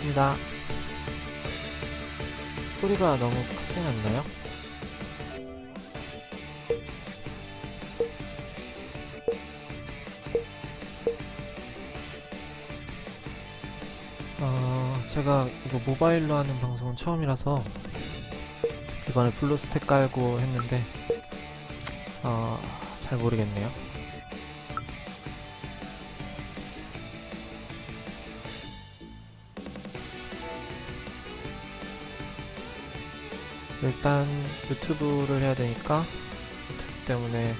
반갑습니다. 소리가 너무 크진 않나요? 제가 이거 모바일로 하는 방송은 처음이라서 이번에 블루스택 깔고 했는데 잘 모르겠네요. 일단 유튜브를 해야 되니까 유튜브 때문에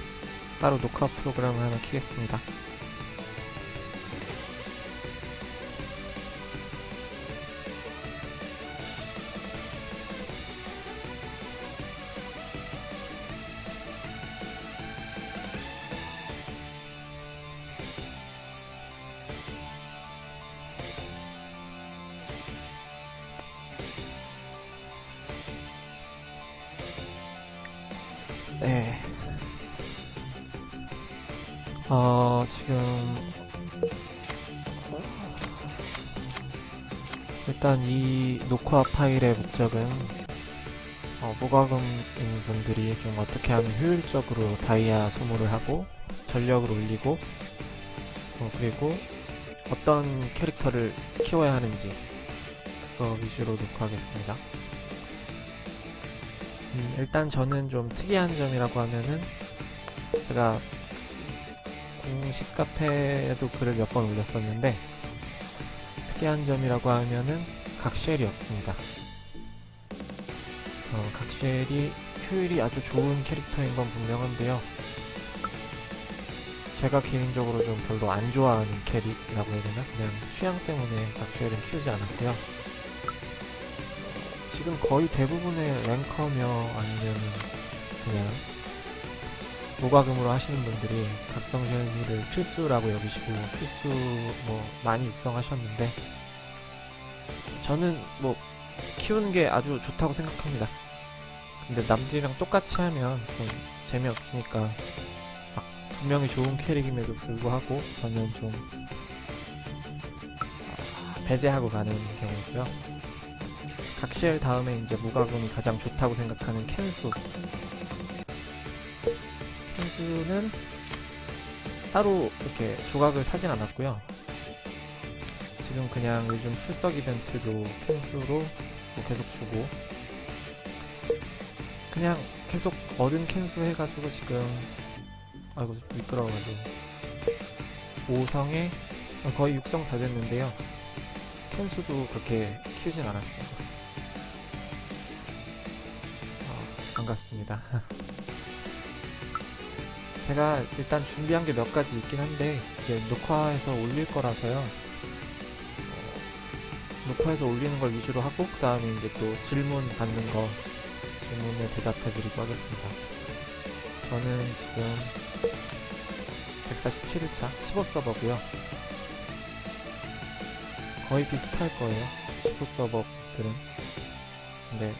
따로 녹화 프로그램을 하나 키겠습니다. 네. 지금 일단 이 녹화 파일의 목적은 무과금인 분들이 좀 어떻게 하면 효율적으로 다이아 소모를 하고 전력을 올리고 그리고 어떤 캐릭터를 키워야 하는지 그거 위주로 녹화하겠습니다. 일단 저는 좀 특이한 점이라고 하면은 제가 공식 카페에도 글을 몇 번 올렸었는데 특이한 점이라고 하면은 각쉘이 없습니다. 각쉘이 효율이 아주 좋은 캐릭터인 건 분명한데요. 제가 개인적으로 좀 별로 안 좋아하는 캐릭이라고 해야 되나? 그냥 취향 때문에 각쉘은 키우지 않았고요. 지금 거의 대부분의 랭커며 아니면 그냥 무과금으로 하시는 분들이 각성전리를 필수라고 여기시고 필수 많이 육성하셨는데 저는 키우는 게 아주 좋다고 생각합니다. 근데 남들이랑 똑같이 하면 좀 재미없으니까 분명히 좋은 캐릭임에도 불구하고 저는 좀 배제하고 가는 경우고요. 각쉘 다음에 이제 무과금이 가장 좋다고 생각하는 캔수. 캔수는 따로 이렇게 조각을 사진 않았고요. 지금 그냥 요즘 출석 이벤트도 캔수로 계속 주고 그냥 계속 얻은 캔수 해가지고 지금 아이고 미끄러워가지고 5성에 거의 6성 다 됐는데요. 캔수도 그렇게 키우진 않았습니다. 반갑습니다. 제가 일단 준비한 게 몇 가지 있긴 한데 이게 녹화해서 올릴 거라서요. 녹화해서 올리는 걸 위주로 하고 그 다음에 이제 또 질문 받는 거 질문에 대답해 드리고 하겠습니다. 저는 지금 147일차 15서버고요. 거의 비슷할 거예요. 15서버들은. 근데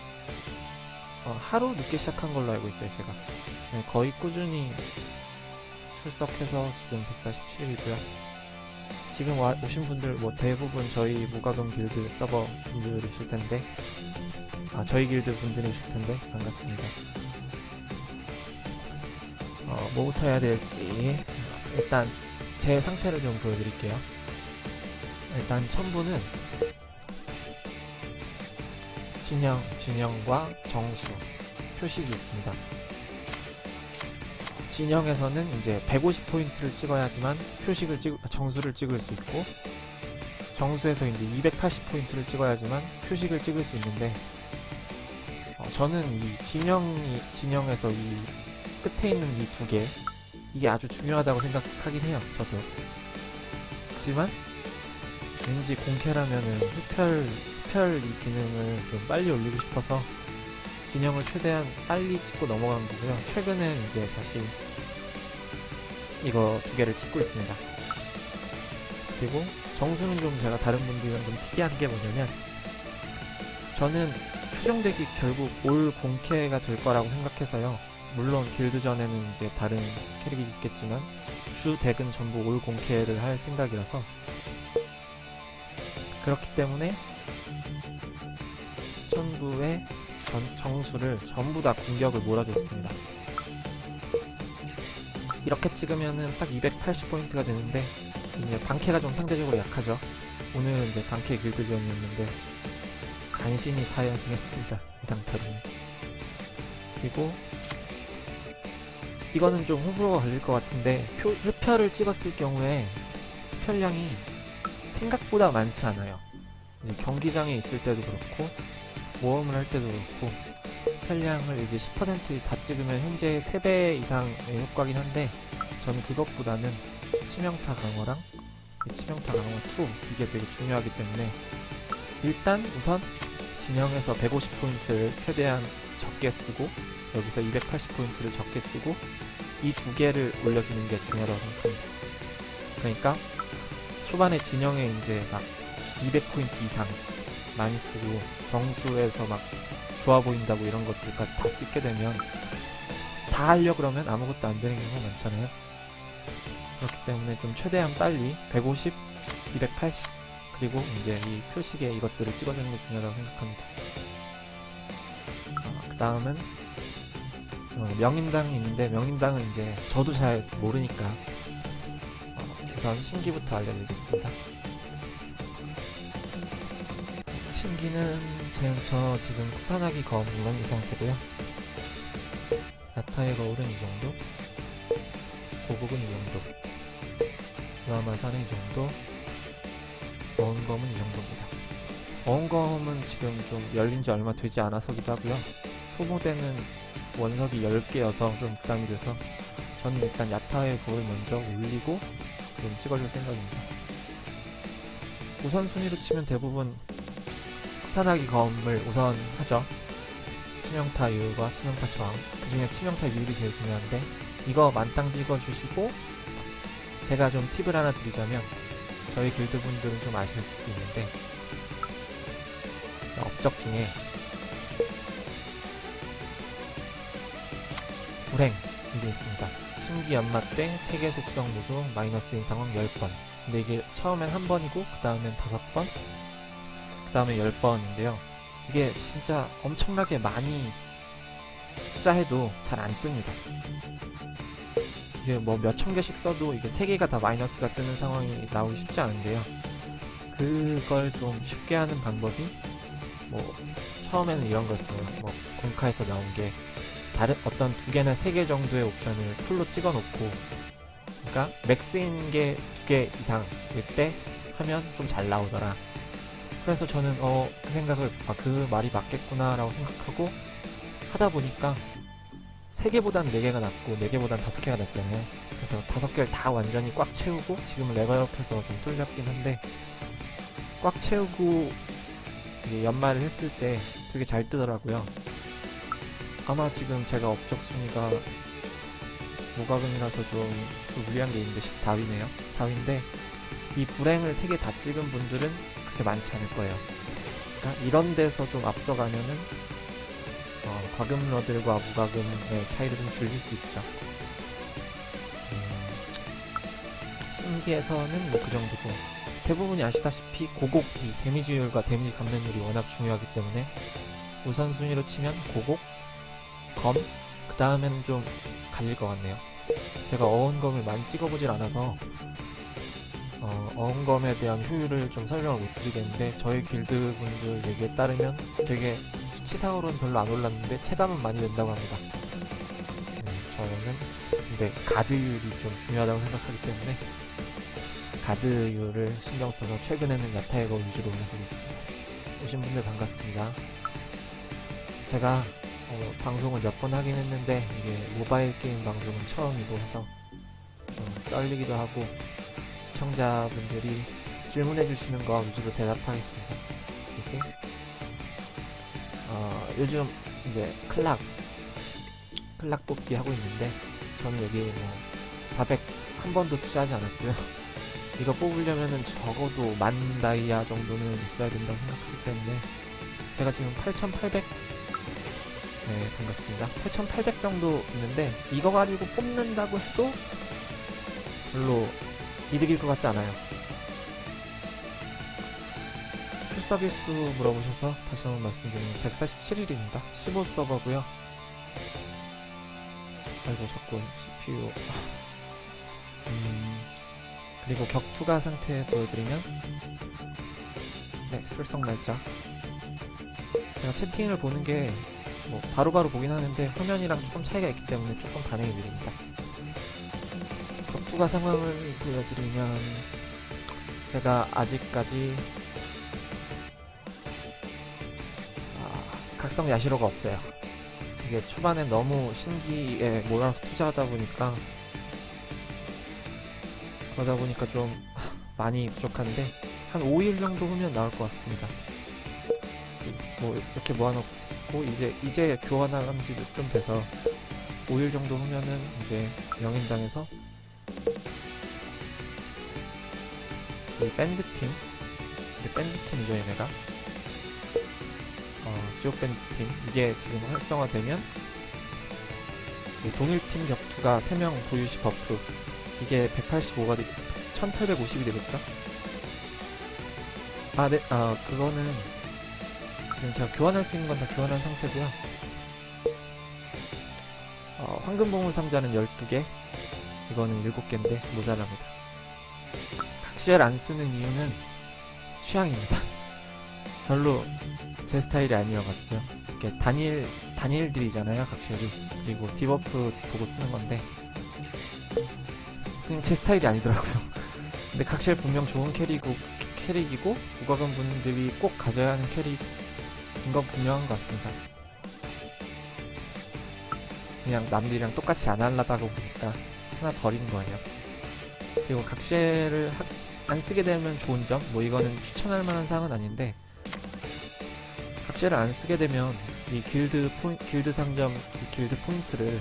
하루 늦게 시작한 걸로 알고 있어요, 제가. 네, 거의 꾸준히 출석해서 지금 147이고요. 지금 오신 분들 대부분 저희 무과금 길드 서버 분들이실 텐데 저희 길드 분들이실 텐데 반갑습니다. 뭐부터 해야 될지 일단 제 상태를 좀 보여드릴게요. 일단 첨부는 진영과 정수 표식이 있습니다. 진영에서는 이제 150포인트를 찍어야지만 정수를 찍을 수 있고 정수에서 이제 280포인트를 찍어야지만 표식을 찍을 수 있는데 저는 이 진영에서 이 끝에 있는 이 두 개 이게 아주 중요하다고 생각하긴 해요. 저도. 하지만 왠지 공캐라면은 흡혈 이 기능을 좀 빨리 올리고 싶어서 진영을 최대한 빨리 찍고 넘어간 거고요. 최근에 이제 다시 이거 두 개를 찍고 있습니다. 그리고 정수는 좀 제가 다른 분들이랑 좀 특이한 게 뭐냐면 저는 최종덱이 결국 올 공캐가 될 거라고 생각해서요. 물론 길드전에는 이제 다른 캐릭이 있겠지만 주 덱은 전부 올 공캐를 할 생각이라서 그렇기 때문에 전천부의 정수를 전부 다 공격을 몰아줬습니다. 이렇게 찍으면은 딱 280포인트가 되는데, 이제 방캐가 좀 상대적으로 약하죠. 오늘은 이제 방캐 길드전이었는데 간신히 4연승 했습니다. 이 상태로는. 그리고 이거는 좀 호불호가 갈릴 것 같은데, 흡혈을 찍었을 경우에 흡혈량이 생각보다 많지 않아요. 이제 경기장에 있을 때도 그렇고 모험을 할 때도 그렇고 흡혈량을 이제 10%다 찍으면 현재 3배 이상의 효과긴 한데, 저는 그것보다는 치명타 강화랑 치명타 강화 2 이게 되게 중요하기 때문에 일단 우선 진영에서 150포인트를 최대한 적게 쓰고 여기서 280포인트를 적게 쓰고 이 두 개를 올려주는 게 중요하다고 생각합니다. 그러니까 초반에 진영에 이제 막 200포인트 이상 많이 쓰고 정수에서 막 좋아 보인다고 이런 것들까지 다 찍게 되면 다 하려고 그러면 아무것도 안 되는 경우가 많잖아요. 그렇기 때문에 좀 최대한 빨리 150, 280 그리고 이제 이 표식에 이것들을 찍어주는 게 중요하다고 생각합니다. 그 다음은 명인당이 있는데, 명인당은 이제 저도 잘 모르니까 우선 신기부터 알려드리겠습니다. 신기는 저 지금 쿠사나기 거울은 이 상태고요. 야타의 거울은 이 정도, 고국은 이 정도, 유아마사는 이 정도, 어은검은 이 정도입니다. 어은검은 지금 좀 열린지 얼마 되지 않아서기도 하고요. 소모되는 원석이 10개여서 좀 부담이 돼서 저는 일단 야타의 거울 먼저 올리고 좀 찍어줄 생각입니다. 우선순위로 치면 대부분 쿠사나기 검을 우선 하죠. 치명타 유효과 치명타 저항, 그 중에 치명타 유율이 제일 중요한데, 이거 만땅 찍어주시고, 제가 좀 팁을 하나 드리자면, 저희 길드 분들은 좀 아실 수도 있는데, 업적 중에 불행 이게 있습니다. 신기 연마 때 세계 속성 모두 마이너스인 상황 10번. 근데 이게 처음엔 한 번이고 그 다음엔 5번, 그 다음에 10번인데요. 이게 진짜 엄청나게 많이 투자해도 잘 안 뜹니다. 이게 뭐 몇천 개씩 써도 이게 3개가 다 마이너스가 뜨는 상황이 나오기 쉽지 않은데요. 그걸 좀 쉽게 하는 방법이, 뭐 처음에는 이런 거였어요. 뭐 공카에서 나온 게 다른 어떤 2개나 3개 정도의 옵션을 풀로 찍어 놓고, 그러니까 맥스인 게 2개 이상일 때 하면 좀 잘 나오더라. 그래서 저는 그 생각을, 그 말이 맞겠구나 라고 생각하고 하다 보니까 3개보단 4개가 낫고 4개보단 5개가 낫잖아요. 그래서 5개를 다 완전히 꽉 채우고, 지금은 레벨업해서 좀 뚫렸긴 한데 꽉 채우고 이제 연말을 했을 때 되게 잘 뜨더라고요. 아마 지금 제가 업적 순위가 무과금이라서 좀 불리한 게 있는데 14위네요. 14위인데 이 불행을 3개 다 찍은 분들은 그렇게 많지 않을 거예요. 그러니까 이런 데서 좀 앞서가면은 과금러들과 무과금의 차이를 좀 줄일 수 있죠. 신기에서는 뭐 그 정도고, 대부분이 아시다시피 고곡이 데미지율과 데미지 감면율이 워낙 중요하기 때문에 우선순위로 치면 고곡, 검, 그 다음에는 좀 갈릴 것 같네요. 제가 어원검을 많이 찍어보질 않아서 어원검에 대한 효율을 좀 설명을 못 드리겠는데, 저희 길드 분들 얘기에 따르면 되게 수치상으로는 별로 안 올랐는데 체감은 많이 된다고 합니다. 저는 근데 가드율이 좀 중요하다고 생각하기 때문에 가드율을 신경 써서 최근에는 야타의 거울 위주로 올려주고 있습니다. 오신 분들 반갑습니다. 제가 방송을 몇 번 하긴 했는데 이게 모바일 게임 방송은 처음이고 해서 좀 떨리기도 하고, 시청자분들이 질문해 주시는 거 위주로 대답하겠습니다. 이렇게 요즘 이제 클락 뽑기 하고 있는데, 저는 여기 뭐 400 한 번도 투자하지 않았고요. 이거 뽑으려면은 적어도 10,000 다이아 정도는 있어야 된다고 생각하기 때문에 제가 지금 8,800, 네, 반갑습니다. 8,800 정도 있는데, 이거 가지고 뽑는다고 해도 별로 이득일 것 같지 않아요. 출석일 수 물어보셔서 다시 한번 말씀드리면 147일입니다. 15서버고요. 아이고 자꾸 CPU. 그리고 격투가 상태 보여드리면 네, 출석 날짜. 제가 채팅을 보는 게 뭐 바로바로 보긴 하는데 화면이랑 조금 차이가 있기 때문에 조금 반응이 느립니다. 격투가 상황을 보여드리면 제가 아직까지 각성 야시로가 없어요. 이게 초반에 너무 신기에 몰아서 투자하다 보니까 그러다 보니까 좀 많이 부족한데 한 5일 정도 후면 나올 것 같습니다. 뭐 이렇게 모아놓고 이제 교환한 지도 좀 돼서 5일 정도 후면은 이제 명인당에서 이 밴드팀 밴드팀이죠 얘네가. 지옥 밴드팀 이게 지금 활성화되면 동일팀 격투가 3명 보유시 버프 이게 185가 1850이 되겠죠? 네, 그거는 지금 제가 교환할 수 있는 건 다 교환한 상태고요. 황금보물 상자는 12개, 이거는 7개인데 모자랍니다. 각쉘 안 쓰는 이유는 취향입니다. 별로 제 스타일이 아니어가지고요. 이렇게 단일들이잖아요, 각쉘이. 그리고 디버프 보고 쓰는 건데 그냥 제 스타일이 아니더라고요. 근데 각쉘 분명 좋은 캐릭이고 무과금 분들이 꼭 가져야 하는 캐릭인 건 분명한 것 같습니다. 그냥 남들이랑 똑같이 안 하려다가 보니까 하나 버린 거예요. 그리고 각쉘을 안 쓰게 되면 좋은 점, 뭐 이거는 추천할 만한 사항은 아닌데 각쉘을 안 쓰게 되면 이 길드 상점, 이 길드 포인트를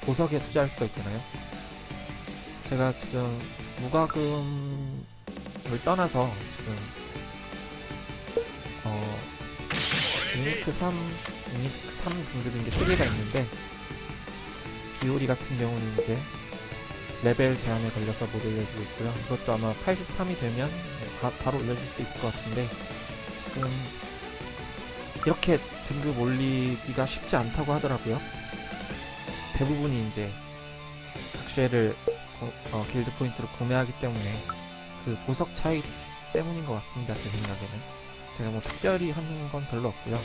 보석에 투자할 수가 있잖아요. 제가 지금 무과금을 떠나서 지금 유니크 3 등급인 게 3개가 있는데 비오리 같은 경우는 이제 레벨 제한에 걸려서 못 올려주고 있고요. 이것도 아마 83이 되면 바로 올려줄 수 있을 것 같은데 지금 이렇게 등급 올리기가 쉽지 않다고 하더라고요. 대부분이 이제 각쉘을 길드 포인트로 구매하기 때문에 그 보석 차이 때문인 것 같습니다. 제 생각에는. 제가 뭐 특별히 하는 건 별로 없고요.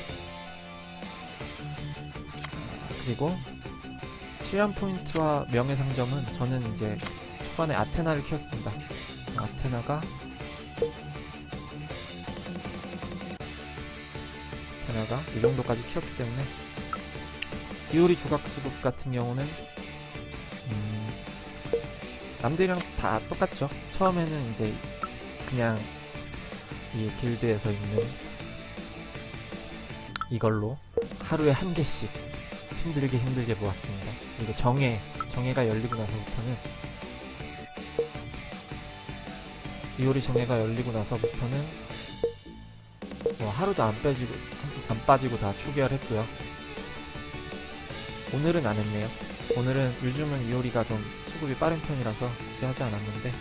그리고 실현 포인트와 명예 상점은 저는 이제 초반에 아테나를 키웠습니다. 아테나가 이 정도까지 키웠기 때문에 비오리 조각 수급 같은 경우는 남들이랑 다 똑같죠. 처음에는 이제 그냥 이 길드에서 있는 이걸로 하루에 한 개씩 힘들게 모았습니다. 그리고 정예가 열리고 나서부터는 비오리 정예가 열리고 나서부터는 뭐 하루도 안 빠지고 다 초기화했고요. 오늘은 안 했네요. 오늘은 요즘은 이오리가 좀 수급이 빠른 편이라서 굳이 하지 않았는데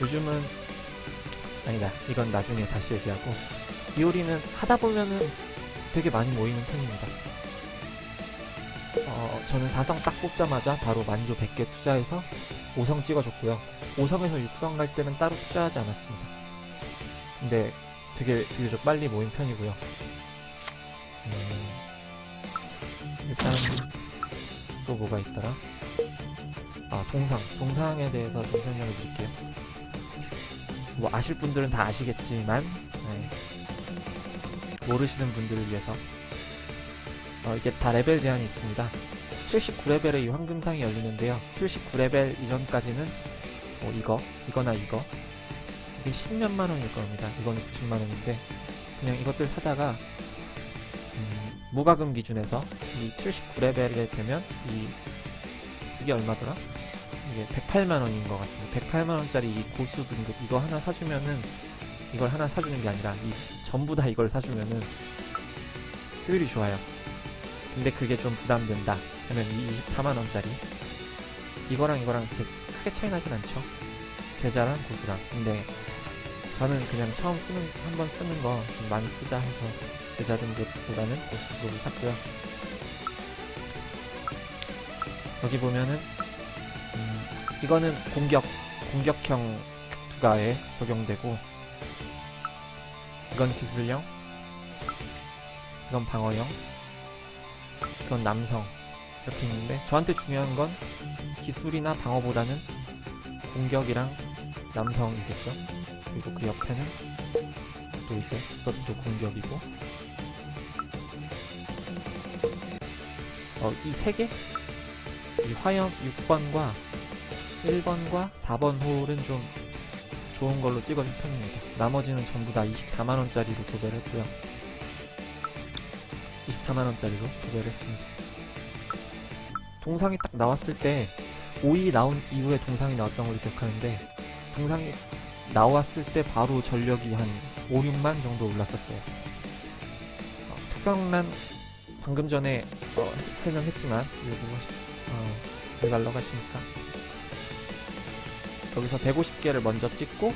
요즘은 아니다. 이건 나중에 다시 얘기하고 이오리는 하다보면은 되게 많이 모이는 편입니다. 저는 4성 딱 뽑자마자 바로 만조 100개 투자해서 5성 찍어줬고요. 5성에서 6성 갈 때는 따로 투자하지 않았습니다. 근데 되게 비교적 빨리 모인 편이고요. 일단 또 뭐가 있더라? 동상에 대해서 좀 설명해 드릴게요. 뭐 아실 분들은 다 아시겠지만 모르시는 분들을 위해서 이게 다 레벨 제한이 있습니다. 79레벨에 이 황금상이 열리는데요. 79레벨 이전까지는 뭐 이거나 이거 이게 10몇만 원일 겁니다. 이거는 90만 원인데 그냥 이것들 사다가 무과금 기준에서 이 79레벨에 되면 이게 얼마더라? 이게 108만 원인 것 같습니다. 108만 원짜리 이 고수 등급 이거 하나 사주면은 이걸 하나 사주는 게 아니라 전부 다 이걸 사주면은 효율이 좋아요. 근데 그게 좀 부담된다 하면 이 24만 원짜리 이거랑 그렇게 크게 차이 나진 않죠. 제자랑 고수랑. 근데 저는 그냥 처음 한번 쓰는 거 좀 많이 쓰자 해서 대자등급보다는 고수급을 샀고요. 여기 보면은 이거는 공격형 격투가에 적용되고, 이건 기술형, 이건 방어형, 이건 남성, 이렇게 있는데 저한테 중요한 건 기술이나 방어보다는 공격이랑 남성이겠죠. 그리고 그 옆에는 또 이제 이것도 공격이고, 이 세 개? 이 화염 6번과 1번과 4번 홀은 좀 좋은 걸로 찍어준 편입니다. 나머지는 전부 다 24만원짜리로 도배를 했고요. 24만원짜리로 도배를 했습니다. 동상이 딱 나왔을 때 5위 나온 이후에 동상이 나왔던 걸로 기억하는데, 동상이 나왔을 때 바로 전력이 한 5, 6만 정도 올랐었어요. 특성란 방금 전에 설명했지만 잘 날라가시니까 여기서 150개를 먼저 찍고,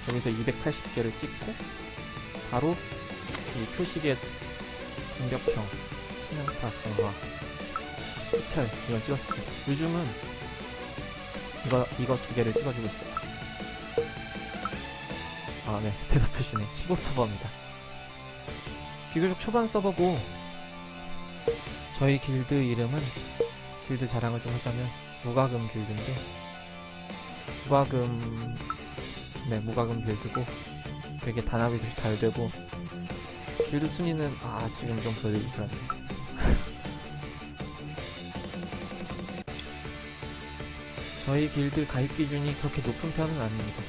여기서 280개를 찍고, 바로 이 표식의 공격형 치명타 강화 흡혈 이걸 찍었습니다. 요즘은 이거 두 개를 찍어주고 있어요. 네, 대답해주네. 15서버입니다. 비교적 초반 서버고, 저희 길드 이름은, 길드 자랑을 좀 하자면 무과금 길드인데, 무과금 길드고, 되게 단합이 잘 되고, 길드 순위는 지금 좀 보여드리기 그렇네요. 저희 길드 가입 기준이 그렇게 높은 편은 아닙니다.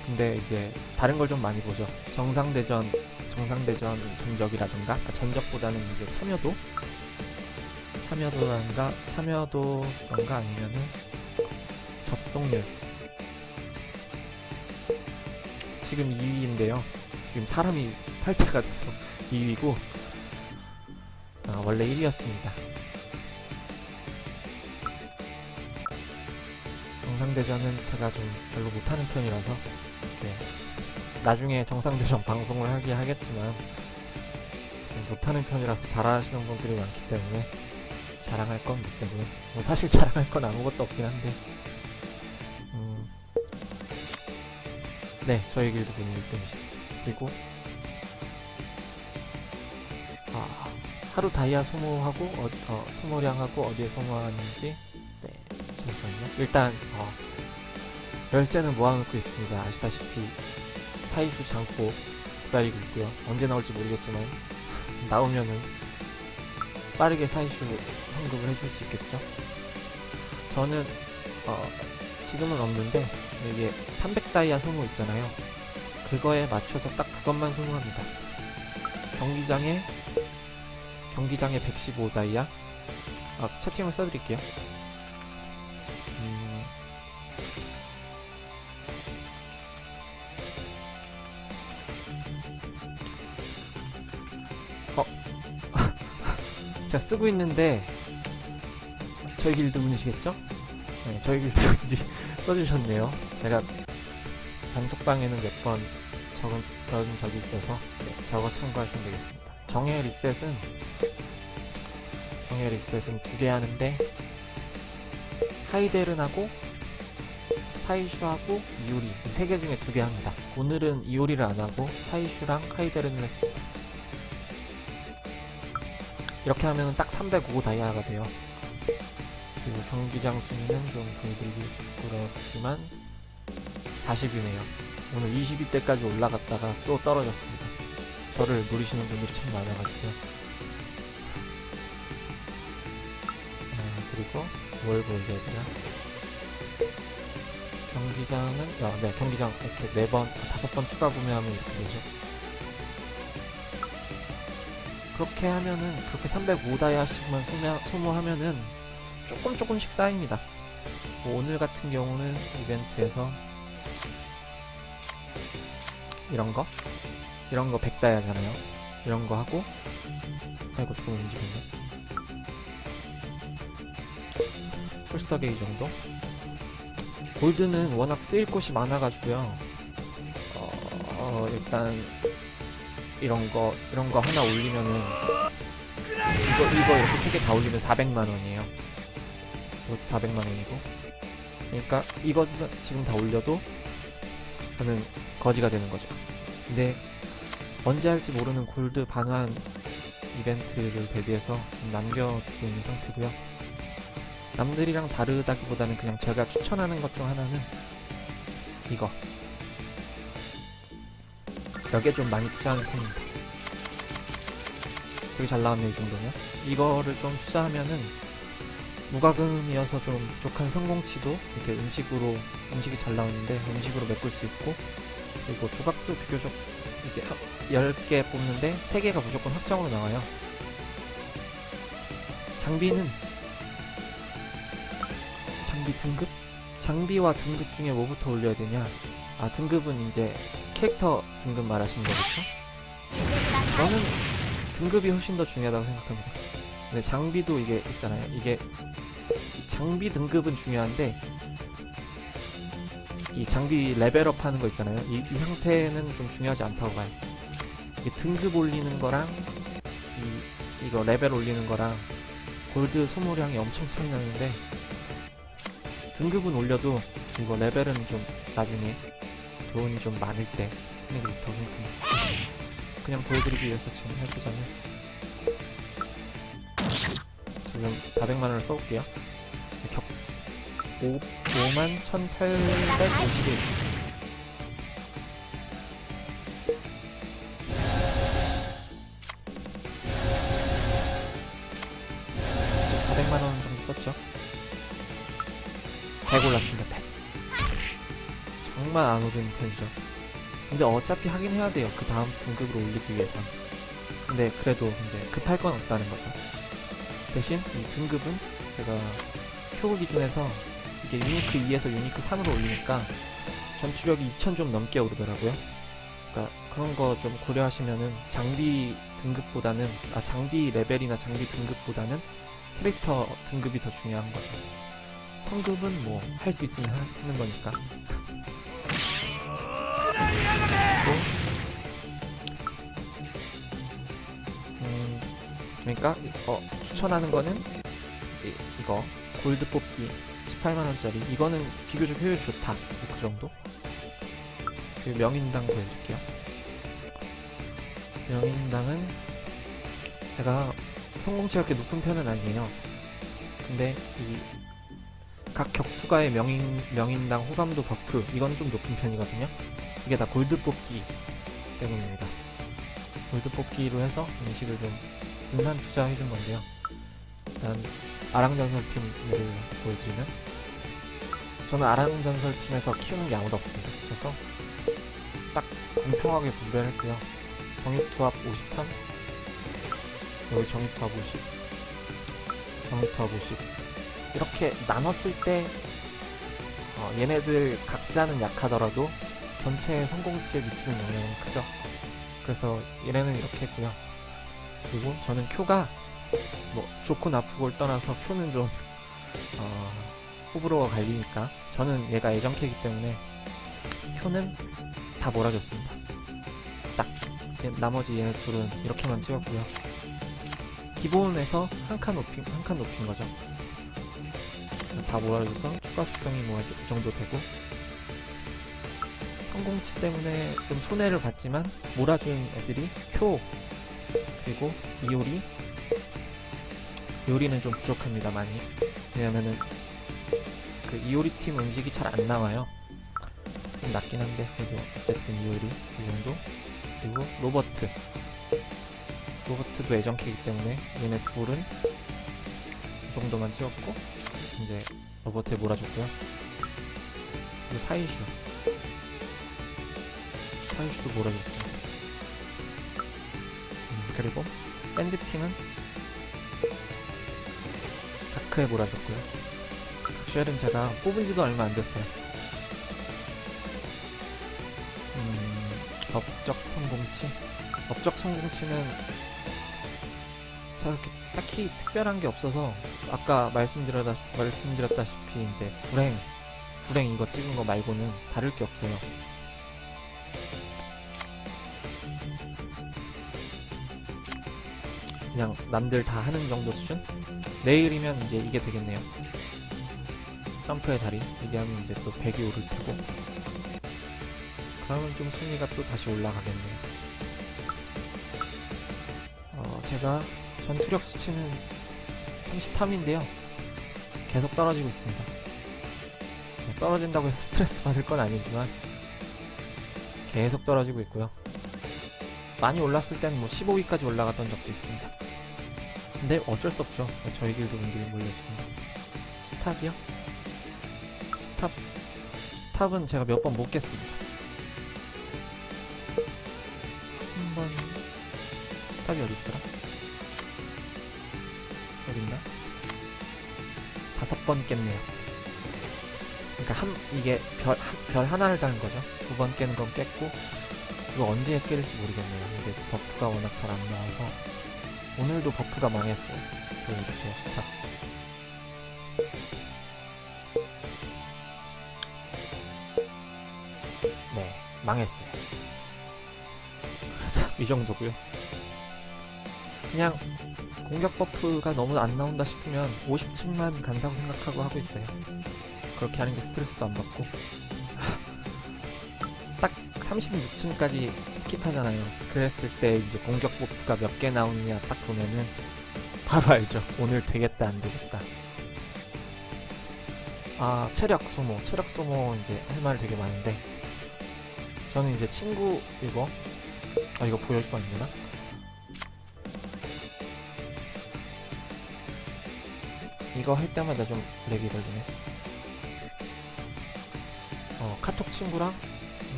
근데 이제 다른 걸 좀 많이 보죠. 정상대전 전적이라든가, 전적보다는 이제 참여도던가 아니면은 접속률. 지금 2위인데요. 지금 사람이 8패가 돼서 2위고, 원래 1위였습니다. 정상대전은 제가 좀 별로 못하는 편이라서, 나중에 정상대전 방송을 하겠지만 지금 못하는 편이라서 잘하시는 분들이 많기 때문에 자랑할 건 없기 때문에, 사실 자랑할 건 아무것도 없긴 한데, 저희 길드 분이 1등이시죠. 그리고 하루 다이아 소모하고 소모량하고 어디에 소모하는지, 잠시만요. 일단 열쇠는 모아놓고 있습니다. 아시다시피 사이수 장고 기다리고 있고요. 언제 나올지 모르겠지만 나오면은 빠르게 사이수 환급을 해줄 수 있겠죠. 저는 지금은 없는데, 이게 300다이아 소모 있잖아요. 그거에 맞춰서 딱 그것만 소모합니다. 경기장에 115다이아. 채팅을 써드릴게요. 제가 쓰고 있는데 저희 길드 분이시겠죠? 네, 저희 길드 분이 써주셨네요. 제가 단톡방에는 몇 번 적은 적이 있어서 저거 참고하시면 되겠습니다. 정예 리셋은 2개 하는데, 하이데른하고 사이슈하고 이오리 이 3개 중에 2개 합니다. 오늘은 이오리를 안하고 사이슈랑 하이데른을 했습니다. 이렇게 하면 딱 305 다이아가 돼요. 그리고 경기장 순위는 좀 보여드리기 부끄럽지만 40이네요. 오늘 22대까지 올라갔다가 또 떨어졌습니다. 저를 노리시는 분들이 참 많아가지고요. 그리고 뭘 보여줘야 되나? 경기장은 경기장 이렇게 4번, 5번 추가 구매하면 이렇게 되죠. 그렇게 하면은, 그렇게 305다이아씩만 소모하면은 조금씩 쌓입니다. 오늘 같은 경우는 이벤트에서 이런 거 100다이아잖아요. 이런 거 하고, 아이고 조금 움직였네. 풀서게 이 정도? 골드는 워낙 쓰일 곳이 많아가지고요. 일단 이런 거 하나 올리면은 이거 이렇게 3개 다 올리면 400만원이에요. 이것도 400만원이고. 그러니까 이거 지금 다 올려도 저는 거지가 되는 거죠. 근데 언제 할지 모르는 골드 반환 이벤트를 대비해서 좀 남겨두고 있는 상태고요. 남들이랑 다르다기보다는 그냥 제가 추천하는 것 중 하나는 이거. 여기에 좀 많이 투자하는 편입니다. 되게 잘 나왔네, 이 정도면. 이거를 좀 투자하면은 무과금이어서 좀 부족한 성공치도 이렇게 음식이 잘 나오는데 음식으로 메꿀 수 있고, 그리고 조각도 비교적 이게 10개 뽑는데 3개가 무조건 확정으로 나와요. 장비 등급? 장비와 등급 중에 뭐부터 올려야 되냐? 등급은 이제 캐릭터 등급 말하시는 거겠죠? 저는 등급이 훨씬 더 중요하다고 생각합니다. 근데 장비도 이게 있잖아요. 이게 장비 등급은 중요한데 이 장비 레벨업 하는 거 있잖아요. 이 형태는 좀 중요하지 않다고 봐요. 이게 등급 올리는 거랑 이거 레벨 올리는 거랑 골드 소모량이 엄청 차이 나는데, 등급은 올려도 이거 레벨은 좀 나중에 돈이 좀 많을 때 하는 게 좋다고 생각합니다. 그냥 보여드리기 위해서 지금 해보자면 지금 400만원을 써볼게요. 51,851. 400만원 정도 썼죠. 100 올랐습니다. 100. 정말 안 오르는 편이죠. 근데 어차피 하긴 해야 돼요. 그 다음 등급으로 올리기 위해선. 근데 그래도 이제 급할 건 없다는 거죠. 대신 이 등급은 제가 표 기준에서 이게 유니크 2에서 유니크 3으로 올리니까 전투력이 2000 좀 넘게 오르더라고요. 그러니까 그런 거 좀 고려하시면은 장비 등급보다는 장비 레벨이나 장비 등급보다는 캐릭터 등급이 더 중요한 거죠. 성급은 뭐 할 수 있으면 하는 거니까. 그러니까 추천하는 거는 이거 골드 뽑기 18만원짜리. 이거는 비교적 효율이 좋다. 그 정도. 그리고 명인당 보여드릴게요. 명인당은 제가 성공치가 그렇게 높은 편은 아니에요. 근데 이 각 격투가의 명인당 호감도 버프, 이건 좀 높은 편이거든요. 이게 다 골드 뽑기 때문입니다. 골드 뽑기로 해서 음식을 좀 분산 투자해준 건데요. 일단 아랑전설팀 예를 보여드리면, 저는 아랑전설팀에서 키우는 게 아무도 없습니다. 그래서 딱 공평하게 분배했고요. 정육투합 53, 여기 정육투합 50, 정육투합 50 이렇게 나눴을 때 얘네들 각자는 약하더라도 전체의 성공치에 미치는 영향은 크죠. 그래서 얘네는 이렇게 했고요. 그리고 저는 큐가 뭐 좋고 나쁘고를 떠나서 큐는 좀 호불호가 갈리니까 저는 얘가 애정캐이기 때문에 큐는 다 몰아줬습니다. 딱 나머지 얘네 둘은 이렇게만 찍었고요. 기본에서 한 칸 높인 거죠. 다 몰아줘서 추가 수정이 뭐 이 정도 되고, 성공치 때문에 좀 손해를 봤지만 몰아준 애들이 표, 그리고 이오리는 좀 부족합니다, 많이. 왜냐면은 그 이오리 팀 음식이 잘 안 나와요. 좀 낮긴 한데 그래도 어쨌든 이오리 이 정도. 그리고 로버트도 애정캐이기 때문에 얘네 둘은 이 정도만 찍었고, 이제 로버트에 몰아줬고요. 그리고 사이슈도 몰아줬습니다. 그리고 밴드팀은 다크에 몰아줬고요. 쉘은 제가 뽑은지도 얼마 안 됐어요. 업적 성공치는 제가 이렇게 딱히 특별한 게 없어서, 아까 말씀드렸다시피 이제 불행 이거 찍은 거 말고는 다를 게 없어요. 그냥 남들 다 하는 정도 수준? 내일이면 이제 이게 되겠네요. 점프의 다리. 이게 하면 이제 또 100이 오를 테고. 그러면 좀 순위가 또 다시 올라가겠네요. 제가 전투력 수치는 33인데요. 계속 떨어지고 있습니다. 떨어진다고 해서 스트레스 받을 건 아니지만 계속 떨어지고 있고요. 많이 올랐을 때는 뭐 15위까지 올라갔던 적도 있습니다. 근데 어쩔 수 없죠. 저희 길도 분들이 몰려주니까. 스탑이요? 스탑은 제가 몇 번 못 깼습니다. 한번 스탑이 어디 있더라? 여기 있나? 5번 깼네요. 그러니까 이게 별 하나를 따는 거죠. 2번 깨는 건 깼고, 이거 언제 깰지 모르겠네요. 이게 버프가 워낙 잘 안 나와서. 오늘도 버프가 망했어요. 보여주세요, 스탑. 네, 망했어요. 그래서 이 정도고요. 그냥 공격 버프가 너무 안 나온다 싶으면 50층만 간다고 생각하고 하고 있어요. 그렇게 하는 게 스트레스도 안 받고. 딱 36층까지 스킵하잖아요. 그랬을 때 이제 공격 버프가 몇 개 나오느냐 딱 보면은 바로 알죠. 오늘 되겠다 안 되겠다. 아, 체력 소모 이제 할 말 되게 많은데, 저는 이제 친구 이거 보여주면 안 되나? 이거 할 때마다 좀 렉이 걸리네. 카톡 친구랑